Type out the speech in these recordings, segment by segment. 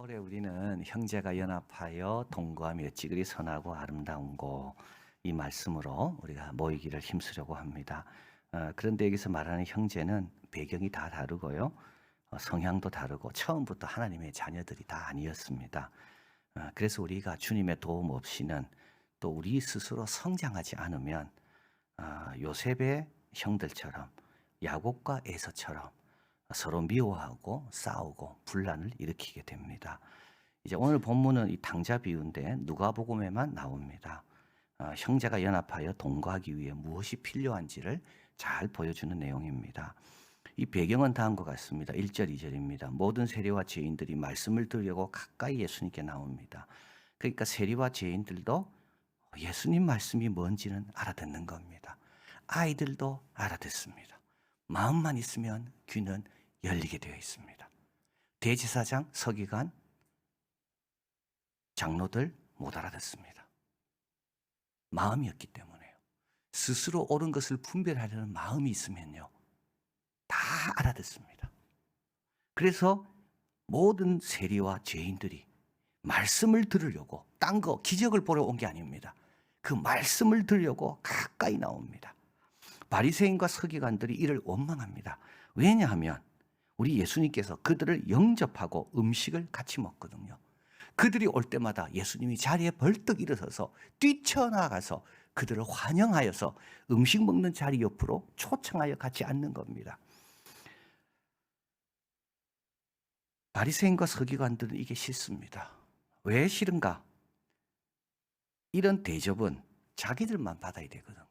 올해 우리는 형제가 연합하여 동거하며 찌그리 선하고 아름다운 곳, 이 말씀으로 우리가 모이기를 힘쓰려고 합니다. 그런데 여기서 말하는 형제는 배경이 다 다르고요. 성향도 다르고 처음부터 하나님의 자녀들이 다 아니었습니다. 그래서 우리가 주님의 도움 없이는 또 우리 스스로 성장하지 않으면 요셉의 형들처럼 야곱과 에서처럼 서로 미워하고 싸우고 분란을 일으키게 됩니다. 이제 오늘 본문은 이 탕자 비유인데 누가복음에만 나옵니다. 형제가 연합하여 동거하기 위해 무엇이 필요한지를 잘 보여주는 내용입니다. 이 배경은 다음과 같습니다. 1절, 2절입니다. 모든 세리와 죄인들이 말씀을 들으려고 가까이 예수님께 나옵니다. 그러니까 세리와 죄인들도 예수님 말씀이 뭔지는 알아듣는 겁니다. 아이들도 알아듣습니다. 마음만 있으면 귀는 열리게 되어 있습니다. 대제사장, 서기관, 장로들 못 알아듣습니다. 마음이었기 때문에요. 스스로 옳은 것을 분별하려는 마음이 있으면요, 다 알아듣습니다. 그래서 모든 세리와 죄인들이 말씀을 들으려고, 딴 거 기적을 보러 온 게 아닙니다. 그 말씀을 들으려고 가까이 나옵니다. 바리새인과 서기관들이 이를 원망합니다. 왜냐하면 우리 예수님께서 그들을 영접하고 음식을 같이 먹거든요. 그들이 올 때마다 예수님이 자리에 벌떡 일어서서 뛰쳐나가서 그들을 환영하여서 음식 먹는 자리 옆으로 초청하여 같이 앉는 겁니다. 바리새인과 서기관들은 이게 싫습니다. 왜 싫은가? 이런 대접은 자기들만 받아야 되거든요.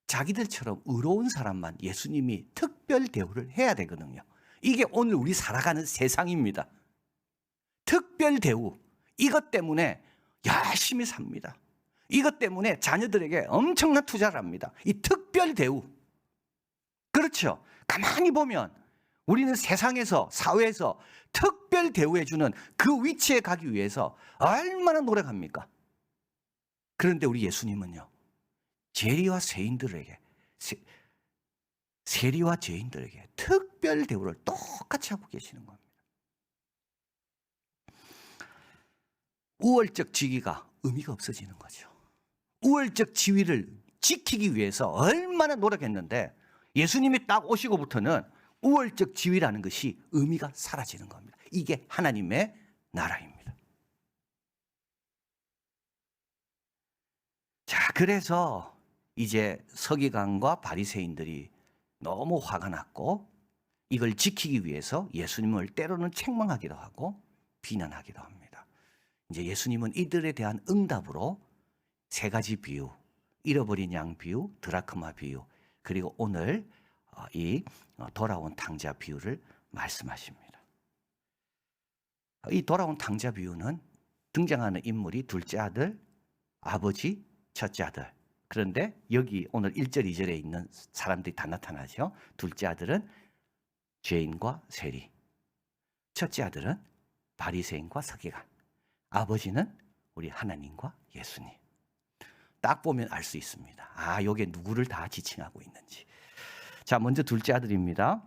자기들처럼 의로운 사람만 예수님이 특별 대우를 해야 되거든요. 이게 오늘 우리 살아가는 세상입니다. 특별 대우, 이것 때문에 열심히 삽니다. 이것 때문에 자녀들에게 엄청난 투자를 합니다. 이 특별 대우. 그렇죠. 가만히 보면 우리는 세상에서, 사회에서 특별 대우해주는 그 위치에 가기 위해서 얼마나 노력합니까? 그런데 우리 예수님은요, 세리와 죄인들에게 특별 대우를 똑같이 하고 계시는 겁니다. 우월적 지위가 의미가 없어지는 거죠. 우월적 지위를 지키기 위해서 얼마나 노력했는데 예수님이 딱 오시고부터는 우월적 지위라는 것이 의미가 사라지는 겁니다. 이게 하나님의 나라입니다. 자, 그래서 이제 서기관과 바리새인들이 너무 화가 났고 이걸 지키기 위해서 예수님을 때로는 책망하기도 하고 비난하기도 합니다. 이제 예수님은 이들에 대한 응답으로 세 가지 비유, 잃어버린 양 비유, 드라크마 비유, 그리고 오늘 이 돌아온 탕자 비유를 말씀하십니다. 이 돌아온 탕자 비유는 등장하는 인물이 둘째 아들, 아버지, 첫째 아들. 그런데 여기 오늘 1절, 2절에 있는 사람들이 다 나타나죠. 둘째 아들은 죄인과 세리, 첫째 아들은 바리새인과 서기관, 아버지는 우리 하나님과 예수님. 딱 보면 알 수 있습니다. 여기에 누구를 다 지칭하고 있는지. 자, 먼저 둘째 아들입니다.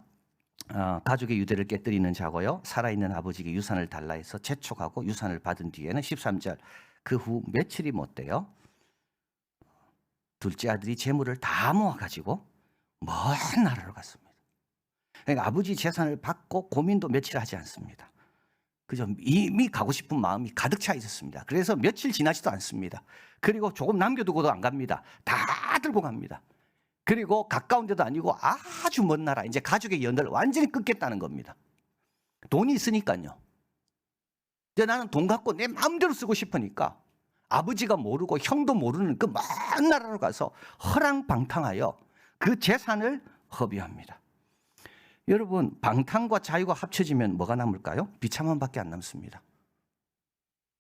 가족의 유대를 깨뜨리는 자고요. 살아있는 아버지에게 유산을 달라 해서 재촉하고 유산을 받은 뒤에는 13절, 그 후 며칠이 못 돼요. 둘째 아들이 재물을 다 모아가지고 먼 나라로 갔습니다. 그러니까 아버지 재산을 받고 고민도 며칠 하지 않습니다. 그죠? 이미 가고 싶은 마음이 가득 차 있었습니다. 그래서 며칠 지나지도 않습니다. 그리고 조금 남겨두고도 안 갑니다. 다 들고 갑니다. 그리고 가까운 데도 아니고 아주 먼 나라, 이제 가족의 연을 완전히 끊겠다는 겁니다. 돈이 있으니까요. 이제 나는 돈 갖고 내 마음대로 쓰고 싶으니까 아버지가 모르고 형도 모르는 그 먼 나라로 가서 허랑방탕하여 그 재산을 허비합니다. 여러분, 방탕과 자유가 합쳐지면 뭐가 남을까요? 비참함밖에 안 남습니다.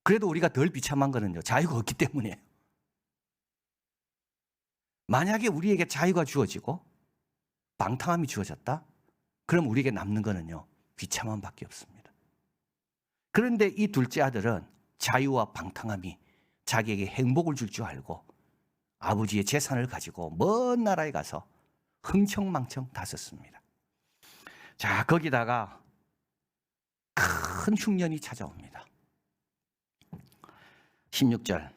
그래도 우리가 덜 비참한 거는요, 자유가 없기 때문이에요. 만약에 우리에게 자유가 주어지고 방탕함이 주어졌다? 그럼 우리에게 남는 거는요, 비참함밖에 없습니다. 그런데 이 둘째 아들은 자유와 방탕함이 자기에게 행복을 줄 줄 알고 아버지의 재산을 가지고 먼 나라에 가서 흥청망청 다 썼습니다. 자, 거기다가 큰 흉년이 찾아옵니다. 16절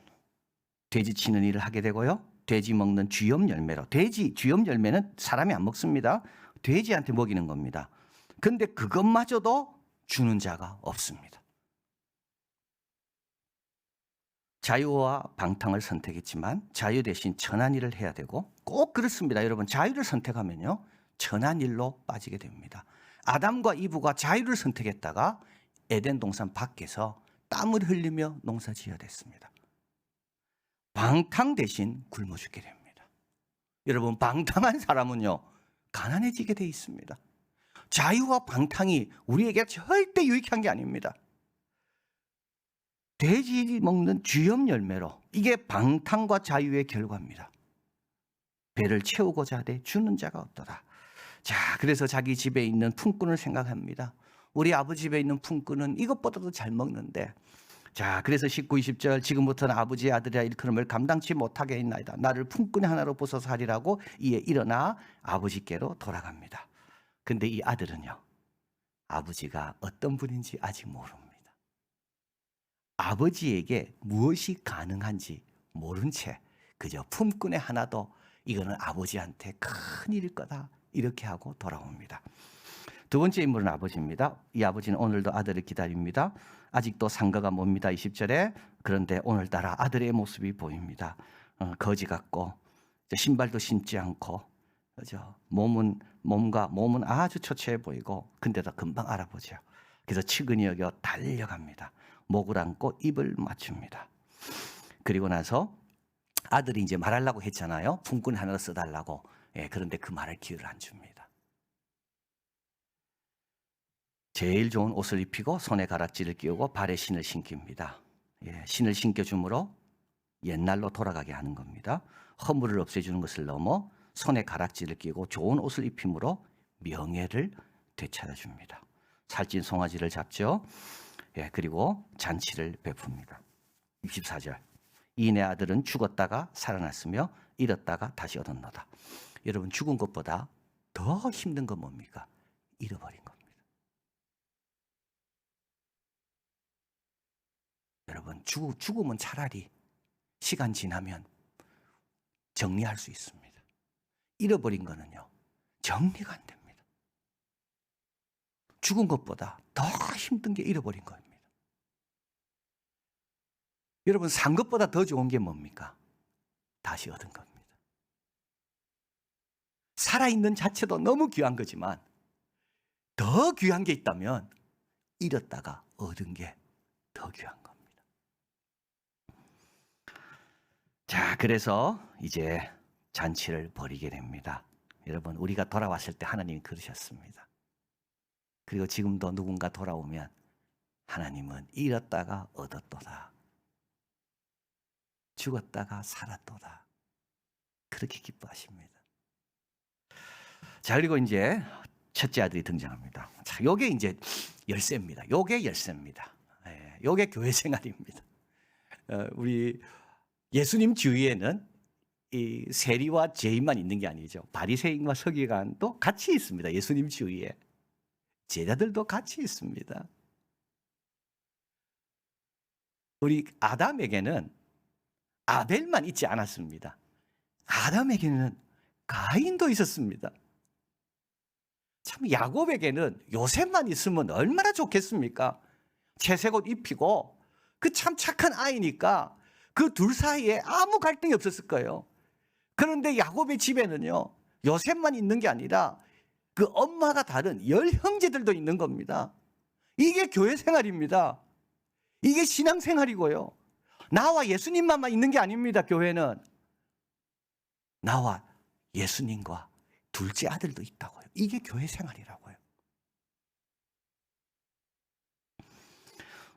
돼지 치는 일을 하게 되고요. 돼지 먹는 쥐염 열매로. 돼지 쥐염 열매는 사람이 안 먹습니다. 돼지한테 먹이는 겁니다. 근데 그것마저도 주는 자가 없습니다. 자유와 방탕을 선택했지만 자유 대신 천한 일을 해야 되고, 꼭 그렇습니다. 여러분, 자유를 선택하면요 천한 일로 빠지게 됩니다. 아담과 이브가 자유를 선택했다가 에덴 동산 밖에서 땀을 흘리며 농사 지어야 됐습니다. 방탕 대신 굶어 죽게 됩니다. 여러분, 방탕한 사람은요 가난해지게 돼 있습니다. 자유와 방탕이 우리에게 절대 유익한 게 아닙니다. 돼지 먹는 쥐염 열매로, 이게 방탕과 자유의 결과입니다. 배를 채우고자 하되 주는 자가 없더라. 자, 그래서 자기 집에 있는 품꾼을 생각합니다. 우리 아버지 집에 있는 품꾼은 이것보다도 잘 먹는데, 자, 그래서 19, 20절 지금부터는 아버지의 아들이라 일컬음을 감당치 못하게 했나이다. 나를 품꾼의 하나로 부숴서 하리라고 이에 일어나 아버지께로 돌아갑니다. 근데 이 아들은요 아버지가 어떤 분인지 아직 모릅니다. 아버지에게 무엇이 가능한지 모른 채 그저 품꾼의 하나도 이거는 아버지한테 큰일일 거다 이렇게 하고 돌아옵니다. 두 번째 인물은 아버지입니다. 이 아버지는 오늘도 아들을 기다립니다. 아직도 상가가 멉니다. 20절에. 그런데 오늘따라 아들의 모습이 보입니다. 거지 같고 신발도 신지 않고, 그죠? 몸은 아주 초췌해 보이고, 근데도 금방 알아보죠. 그래서 측은히 여겨 달려갑니다. 목을 안고 입을 맞춥니다. 그리고 나서 아들이 이제 말하려고 했잖아요. 품꾼 하나 써달라고. 예, 그런데 그 말을 기회를 안 줍니다. 제일 좋은 옷을 입히고 손에 가락지를 끼우고 발에 신을 신깁니다. 예, 신을 신겨줌으로 옛날로 돌아가게 하는 겁니다. 허물을 없애주는 것을 넘어 손에 가락지를 끼고 좋은 옷을 입힘으로 명예를 되찾아줍니다. 살찐 송아지를 잡죠. 예, 그리고 잔치를 베풉니다. 24절. 이 내 아들은 죽었다가 살아났으며 잃었다가 다시 얻었노다. 여러분, 죽은 것보다 더 힘든 건 뭡니까? 잃어버린 겁니다. 여러분, 죽음은 차라리 시간 지나면 정리할 수 있습니다. 잃어버린 거는요 정리가 안 됩니다. 죽은 것보다 더 힘든 게 잃어버린 겁니다. 여러분, 산 것보다 더 좋은 게 뭡니까? 다시 얻은 겁니다. 살아있는 자체도 너무 귀한 거지만 더 귀한 게 있다면 잃었다가 얻은 게 더 귀한 겁니다. 자, 그래서 이제 잔치를 벌이게 됩니다. 여러분, 우리가 돌아왔을 때 하나님이 그러셨습니다. 그리고 지금도 누군가 돌아오면 하나님은 잃었다가 얻었도다, 죽었다가 살았도다, 그렇게 기뻐하십니다. 자, 그리고 이제 첫째 아들이 등장합니다. 자, 요게 이제 열쇠입니다. 요게 열쇠입니다. 예, 요게 교회 생활입니다. 우리 예수님 주위에는 이 세리와 죄인만 있는 게 아니죠. 바리새인과 서기관도 같이 있습니다. 예수님 주위에 제자들도 같이 있습니다. 우리 아담에게는 아벨만 있지 않았습니다. 아담에게는 가인도 있었습니다. 참, 야곱에게는 요셉만 있으면 얼마나 좋겠습니까? 채색 옷 입히고 그 참 착한 아이니까 그 둘 사이에 아무 갈등이 없었을 거예요. 그런데 야곱의 집에는요 요셉만 있는 게 아니라 그 엄마가 다른 10형제들도 있는 겁니다. 이게 교회 생활입니다. 이게 신앙생활이고요. 나와 예수님만 있는 게 아닙니다. 교회는 나와 예수님과 둘째 아들도 있다고요. 이게 교회 생활이라고요.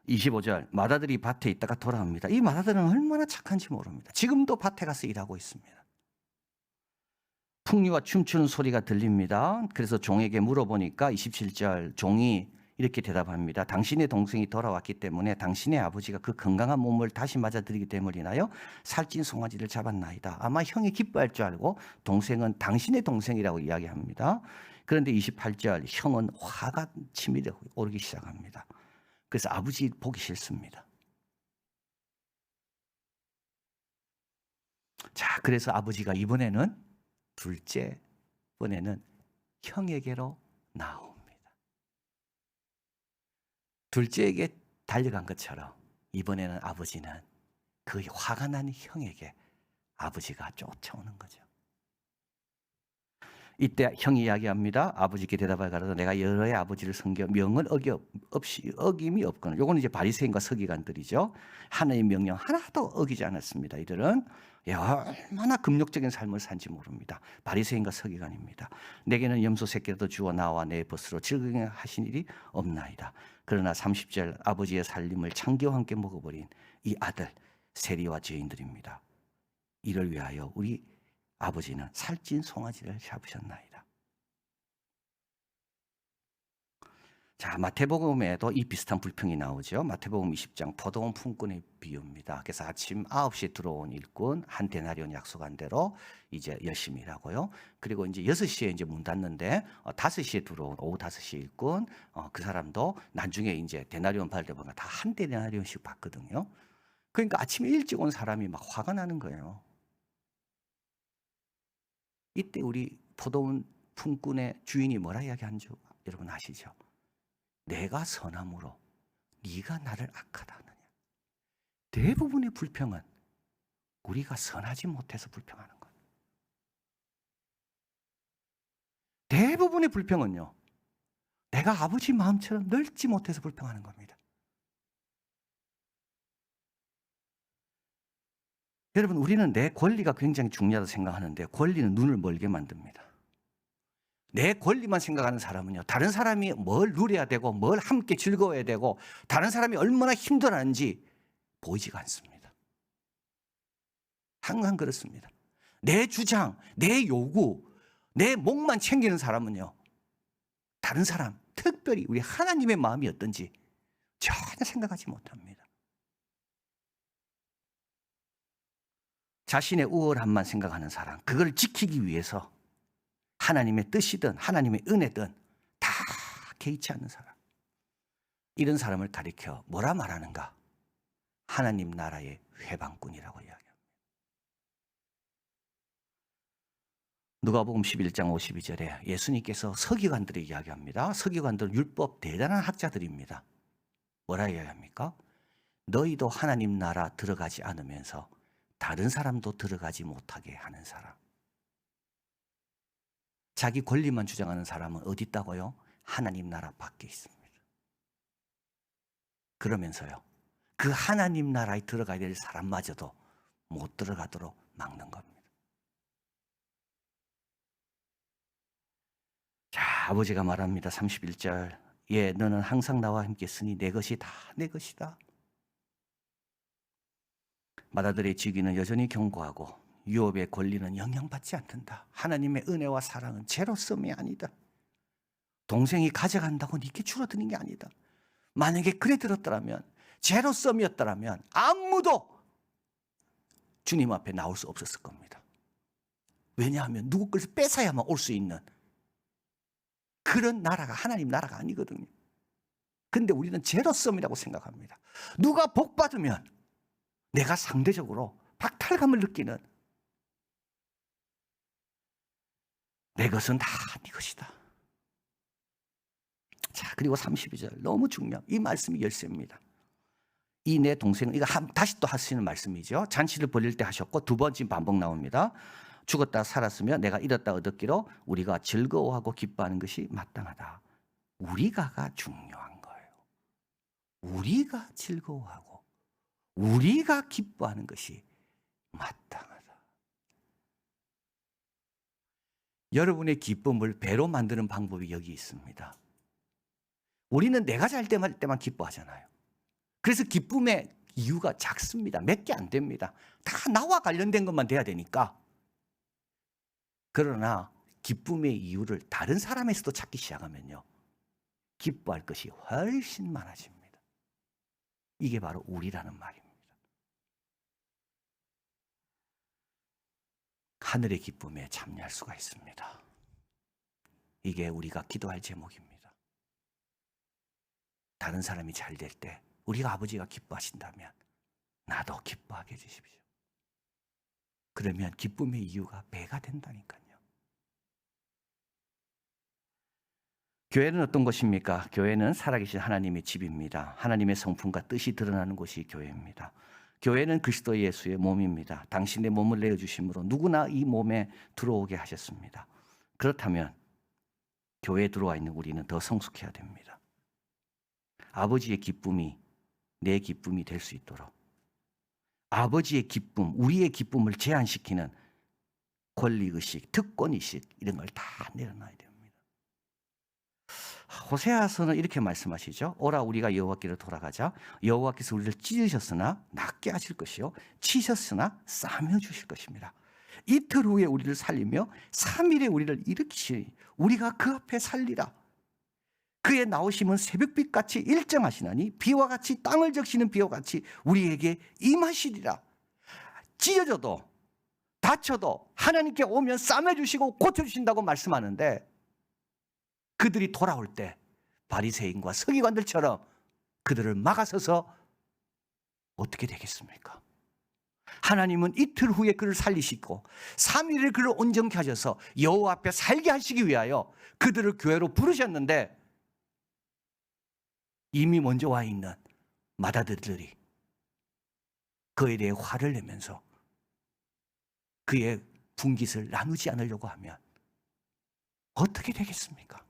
25절. 마다들이 밭에 있다가 돌아옵니다. 이 마다들은 얼마나 착한지 모릅니다. 지금도 밭에 가서 일하고 있습니다. 풍류와 춤추는 소리가 들립니다. 그래서 종에게 물어보니까 27절 종이 이렇게 대답합니다. 당신의 동생이 돌아왔기 때문에 당신의 아버지가 그 건강한 몸을 다시 맞아들이기 때문이나요? 살찐 송아지를 잡았나이다. 아마 형이 기뻐할 줄 알고 동생은 당신의 동생이라고 이야기합니다. 그런데 28절 형은 화가 치밀어 오르기 시작합니다. 그래서 아버지 보기 싫습니다. 자, 그래서 아버지가 이번에는 둘째 번에는 형에게로 나옵니다. 둘째에게 달려간 것처럼 이번에는 아버지는 그 화가 난 형에게 아버지가 쫓아오는 거죠. 이때 형이 이야기합니다. 아버지께 대답하여 가로되 내가 여러의 아버지를 섬겨 명을 어김이 없거늘. 요거는 이제 바리새인과 서기관들이죠. 하나님의 명령 하나도 어기지 않았습니다. 이들은 얼마나 금욕적인 삶을 산지 모릅니다. 바리새인과 서기관입니다. 내게는 염소 새끼라도 주어 나와 내 벗으로 즐거게 하신 일이 없나이다. 그러나 30절 아버지의 살림을 창기와 함께 먹어버린 이 아들 세리와 죄인들입니다. 이를 위하여 우리 아버지는 살찐 송아지를 잡으셨나이다. 자, 마태복음에도 이 비슷한 불평이 나오죠. 마태복음 20장 포도원 품꾼의 비유입니다. 그래서 아침 9시에 들어온 일꾼 한 데나리온 약속한 대로 이제 열심히 일하고요. 그리고 이제 6시에 이제 문 닫는데 5시에 들어온 오후 5시 일꾼 그 사람도 나중에 이제 데나리온 받을 때 보면 다 한 데나리온씩 받거든요. 그러니까 아침에 일찍 온 사람이 막 화가 나는 거예요. 이때 우리 포도원 품꾼의 주인이 뭐라 이야기한 줄 여러분 아시죠? 내가 선함으로 네가 나를 악하다 하느냐. 대부분의 불평은 우리가 선하지 못해서 불평하는 거예요. 대부분의 불평은요, 내가 아버지 마음처럼 넓지 못해서 불평하는 겁니다. 여러분, 우리는 내 권리가 굉장히 중요하다고 생각하는데 권리는 눈을 멀게 만듭니다. 내 권리만 생각하는 사람은요, 다른 사람이 뭘 누려야 되고 뭘 함께 즐거워야 되고 다른 사람이 얼마나 힘들어하는지 보이지가 않습니다. 항상 그렇습니다. 내 주장, 내 요구, 내 목만 챙기는 사람은요, 다른 사람, 특별히 우리 하나님의 마음이 어떤지 전혀 생각하지 못합니다. 자신의 우월함만 생각하는 사람, 그걸 지키기 위해서 하나님의 뜻이든 하나님의 은혜든 다 개의치 않는 사람, 이런 사람을 가리켜 뭐라 말하는가? 하나님 나라의 회방꾼이라고 이야기합니다. 누가복음 11장 52절에 예수님께서 서기관들을 이야기합니다. 서기관들은 율법 대단한 학자들입니다. 뭐라 이야기합니까? 너희도 하나님 나라 들어가지 않으면서 다른 사람도 들어가지 못하게 하는 사람. 자기 권리만 주장하는 사람은 어디 있다고요? 하나님 나라 밖에 있습니다. 그러면서요, 그 하나님 나라에 들어가야 될 사람마저도 못 들어가도록 막는 겁니다. 자, 아버지가 말합니다. 31절. 예, 너는 항상 나와 함께 있으니 내 것이 다 내 것이다. 맏아들의 직위는 여전히 견고하고 유업의 권리는 영향받지 않는다. 하나님의 은혜와 사랑은 제로섬이 아니다. 동생이 가져간다고 네게 줄어드는 게 아니다. 만약에 그래 들었더라면, 제로섬이었더라면 아무도 주님 앞에 나올 수 없었을 겁니다. 왜냐하면 누구 것을 뺏어야만 올 수 있는 그런 나라가 하나님 나라가 아니거든요. 근데 우리는 제로섬이라고 생각합니다. 누가 복 받으면 내가 상대적으로 박탈감을 느끼는, 내 것은 다 네 것이다. 자, 그리고 32절 너무 중요한 이 말씀이 열쇠입니다. 이 내 동생은, 이거 다시 또 하시는 말씀이죠. 잔치를 벌릴 때 하셨고 두 번 지금 반복 나옵니다. 죽었다 살았으며 내가 잃었다 얻었기로 우리가 즐거워하고 기뻐하는 것이 마땅하다. 우리가가 중요한 거예요. 우리가 즐거워하고 우리가 기뻐하는 것이 마땅하다. 여러분의 기쁨을 배로 만드는 방법이 여기 있습니다. 우리는 내가 잘 때만 기뻐하잖아요. 그래서 기쁨의 이유가 작습니다. 몇 개 안 됩니다. 다 나와 관련된 것만 돼야 되니까. 그러나 기쁨의 이유를 다른 사람에서도 찾기 시작하면요, 기뻐할 것이 훨씬 많아집니다. 이게 바로 우리라는 말입니다. 하늘의 기쁨에 참여할 수가 있습니다. 이게 우리가 기도할 제목입니다. 다른 사람이 잘 될 때 우리가 아버지가 기뻐하신다면 나도 기뻐하게 해주십시오. 그러면 기쁨의 이유가 배가 된다니까요. 교회는 어떤 곳입니까? 교회는 살아계신 하나님의 집입니다. 하나님의 성품과 뜻이 드러나는 곳이 교회입니다. 교회는 그리스도 예수의 몸입니다. 당신의 몸을 내어주심으로 누구나 이 몸에 들어오게 하셨습니다. 그렇다면 교회에 들어와 있는 우리는 더 성숙해야 됩니다. 아버지의 기쁨이 내 기쁨이 될 수 있도록 아버지의 기쁨, 우리의 기쁨을 제한시키는 권리의식, 특권의식 이런 걸 다 내려놔야 됩니다. 호세아서는 이렇게 말씀하시죠. 오라 우리가 여호와께로 돌아가자. 여호와께서 우리를 찢으셨으나 낫게 하실 것이요 치셨으나 싸매 주실 것입니다. 이틀 후에 우리를 살리며 3일에 우리를 일으키시니 우리가 그 앞에 살리라. 그의 나오심은 새벽빛같이 일정하시나니 비와 같이 땅을 적시는 비와 같이 우리에게 임하시리라. 찢어져도 다쳐도 하나님께 오면 싸매주시고 고쳐주신다고 말씀하는데 그들이 돌아올 때 바리새인과 서기관들처럼 그들을 막아서서 어떻게 되겠습니까? 하나님은 이틀 후에 그를 살리시고 3일을 그를 온전케 하셔서 여호와 앞에 살게 하시기 위하여 그들을 교회로 부르셨는데 이미 먼저 와 있는 맏아들들이 그에 대해 화를 내면서 그의 분깃을 나누지 않으려고 하면 어떻게 되겠습니까?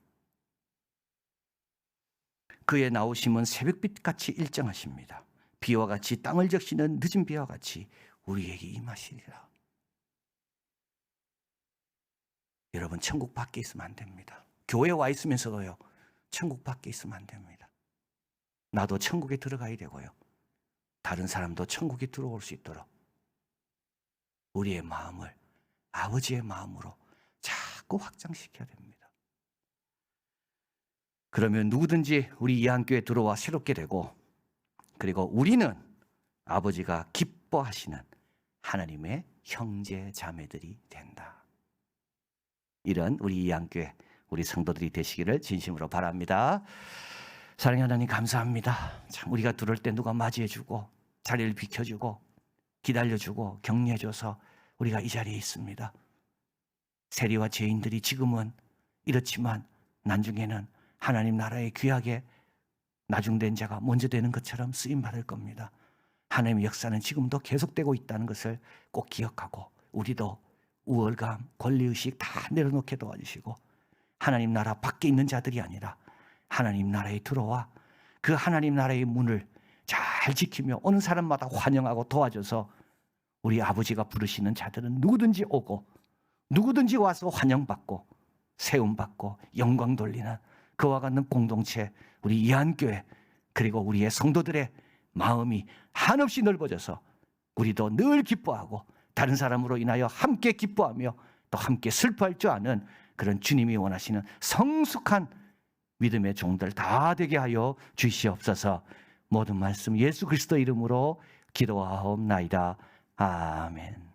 그의 나오심은 새벽빛같이 일정하십니다. 비와 같이 땅을 적시는 늦은 비와 같이 우리에게 임하시리라. 여러분 천국 밖에 있으면 안 됩니다. 교회에 와 있으면서도요 천국 밖에 있으면 안 됩니다. 나도 천국에 들어가야 되고요 다른 사람도 천국에 들어올 수 있도록 우리의 마음을 아버지의 마음으로 자꾸 확장시켜야 됩니다. 그러면 누구든지 우리 이한교회에 들어와 새롭게 되고 그리고 우리는 아버지가 기뻐하시는 하나님의 형제 자매들이 된다. 이런 우리 이한교회 우리 성도들이 되시기를 진심으로 바랍니다. 사랑하는 하나님 감사합니다. 참 우리가 들어올 때 누가 맞이해주고 자리를 비켜주고 기다려주고 격려해줘서 우리가 이 자리에 있습니다. 세리와 죄인들이 지금은 이렇지만 나중에는 하나님 나라의 귀하게 나중된 자가 먼저 되는 것처럼 쓰임받을 겁니다. 하나님의 역사는 지금도 계속되고 있다는 것을 꼭 기억하고 우리도 우월감, 권리의식 다 내려놓게 도와주시고 하나님 나라 밖에 있는 자들이 아니라 하나님 나라에 들어와 그 하나님 나라의 문을 잘 지키며 오는 사람마다 환영하고 도와줘서 우리 아버지가 부르시는 자들은 누구든지 오고 누구든지 와서 환영받고 세움받고 영광 돌리는 그와 같은 공동체 우리 이한교회 그리고 우리의 성도들의 마음이 한없이 넓어져서 우리도 늘 기뻐하고 다른 사람으로 인하여 함께 기뻐하며 또 함께 슬퍼할 줄 아는 그런 주님이 원하시는 성숙한 믿음의 종들 다 되게 하여 주시옵소서. 모든 말씀 예수 그리스도 이름으로 기도하옵나이다. 아멘.